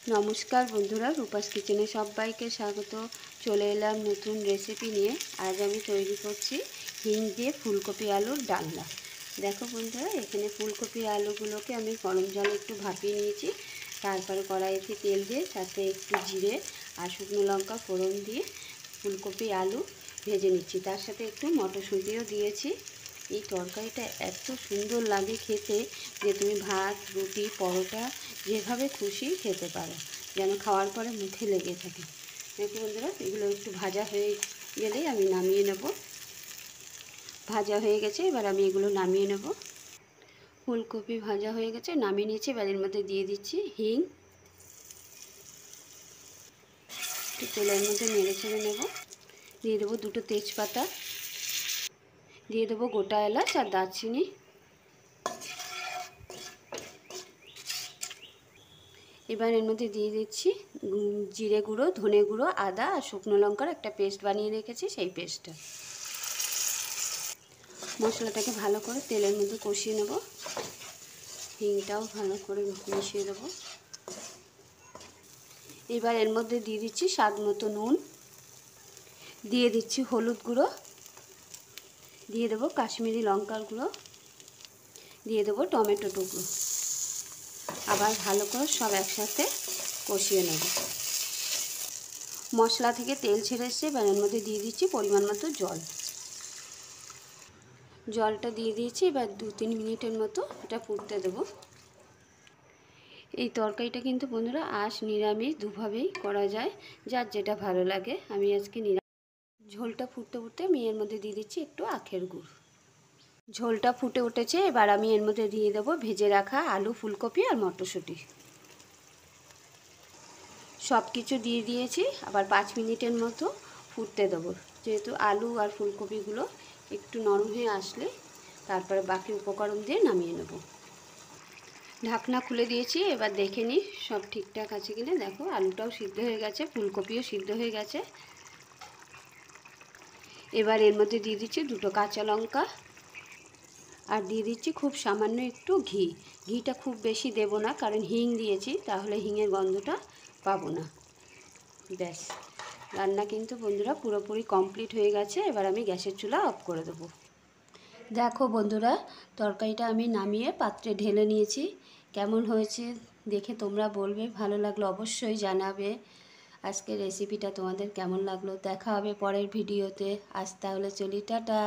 নমস্কার বন্ধুরা, রূপাস কিচেনে সবাইকে স্বাগত। চলে এলাম নতুন রেসিপি নিয়ে। আজ আমি তৈরি করছি হিং দিয়ে ফুলকপি আলুর ডালনা। দেখো বন্ধুরা, এখানে ফুলকপি আলুগুলোকে আমি গরম জলে একটু ভাপিয়ে নিয়েছি। তারপরে কড়াইতে তেল দিয়ে তাতে একটু জিরে আর শুকনো লঙ্কা ফোড়ন দিয়ে ফুলকপি আলু ভেজে নিচ্ছি। তার সাথে একটু মটরশুঁটিও দিয়েছি। এই তরকারিটা এত সুন্দর লাগে খেতে যে তুমি ভাত, রুটি, পরোটা যেভাবে খুশি খেতে পারো, যেন খাওয়ার পরে মুখে লেগে থাকে। দেখো বন্ধুরা, এগুলো একটু ভাজা হয়ে গেলেই আমি নামিয়ে নেব। ভাজা হয়ে গেছে, এবার আমি এগুলো নামিয়ে নেব। ফুলকপি ভাজা হয়ে গেছে, নামিয়ে নিয়েছি। এবার এর মধ্যে দিয়ে দিচ্ছি হিং। একটু তেলের মধ্যে নেড়ে ছেড়ে নেব। দিয়ে দেবো দুটো তেজপাতা, দিয়ে দেবো গোটা এলাচ আর দারচিনি। এবার এর মধ্যে দিয়ে দিচ্ছি জিরে গুঁড়ো, ধনে গুঁড়ো, আদা আর শুকনো লঙ্কার একটা পেস্ট বানিয়ে রেখেছি, সেই পেস্টটা। মশলাটাকে ভালো করে তেলের মধ্যে কষিয়ে নেব। হিংটাও ভালো করে মিশিয়ে দেবো। এবার এর মধ্যে দিয়ে দিচ্ছি স্বাদ মতো নুন, দিয়ে দিচ্ছি হলুদ গুঁড়ো, দিয়ে দেবো কাশ্মীরি লঙ্কার গুঁড়ো, দিয়ে দেবো টমেটো টুকরো। আবার ভালো করে সব একসাথে কষিয়ে নেব। মশলা থেকে তেল ছেড়ে এসছে। এবার এর মধ্যে দিয়ে দিচ্ছি পরিমাণ মতো জল। জলটা দিয়ে দিয়েছি। এবার 2-3 মিনিটের মতো এটা ফুটতে দেবো। এই তরকারিটা কিন্তু বন্ধুরা আঁশ নিরামিষ দুভাবেই করা যায়, যার যেটা ভালো লাগে। আমি আজকে ঝোলটা ফুটতে ফুটতে আমি এর মধ্যে দিয়ে দিচ্ছি একটু আখের গুড়। ঝোলটা ফুটে উঠেছে। এবার আমি এর মধ্যে দিয়ে দেবো ভেজে রাখা আলু, ফুলকপি আর মটরশুঁটি। সব কিছু দিয়ে দিয়েছি। আবার 5 মিনিটের মতো ফুটতে দেবো। যেহেতু আলু আর ফুলকপিগুলো একটু নরম হয়ে আসলে তারপরে বাকি উপকরণ দিয়ে নামিয়ে নেব। ঢাকনা খুলে দিয়েছি। এবার দেখে নিই সব ঠিকঠাক আছে কিনা। দেখো, আলুটাও সিদ্ধ হয়ে গেছে, ফুলকপিও সিদ্ধ হয়ে গেছে। এবার এর মধ্যে দিয়ে দিচ্ছি 2টো কাঁচা লঙ্কা আর দিয়ে দিচ্ছি খুব সামান্য একটু ঘি। ঘিটা খুব বেশি দেব না, কারণ হিং দিয়েছি, তাহলে হিঙের গন্ধটা পাবো না। ব্যাস, রান্না কিন্তু বন্ধুরা পুরোপুরি কমপ্লিট হয়ে গেছে। এবার আমি গ্যাসের চুলা অফ করে দেবো। দেখো বন্ধুরা, তরকারিটা আমি নামিয়ে পাত্রে ঢেলে নিয়েছি। কেমন হয়েছে দেখে তোমরা বলবে, ভালো লাগলো অবশ্যই জানাবে। আজকের রেসিপিটা তোমাদের কেমন লাগলো। দেখা হবে পরের ভিডিওতে। আজ তাহলে চলি, টাটা।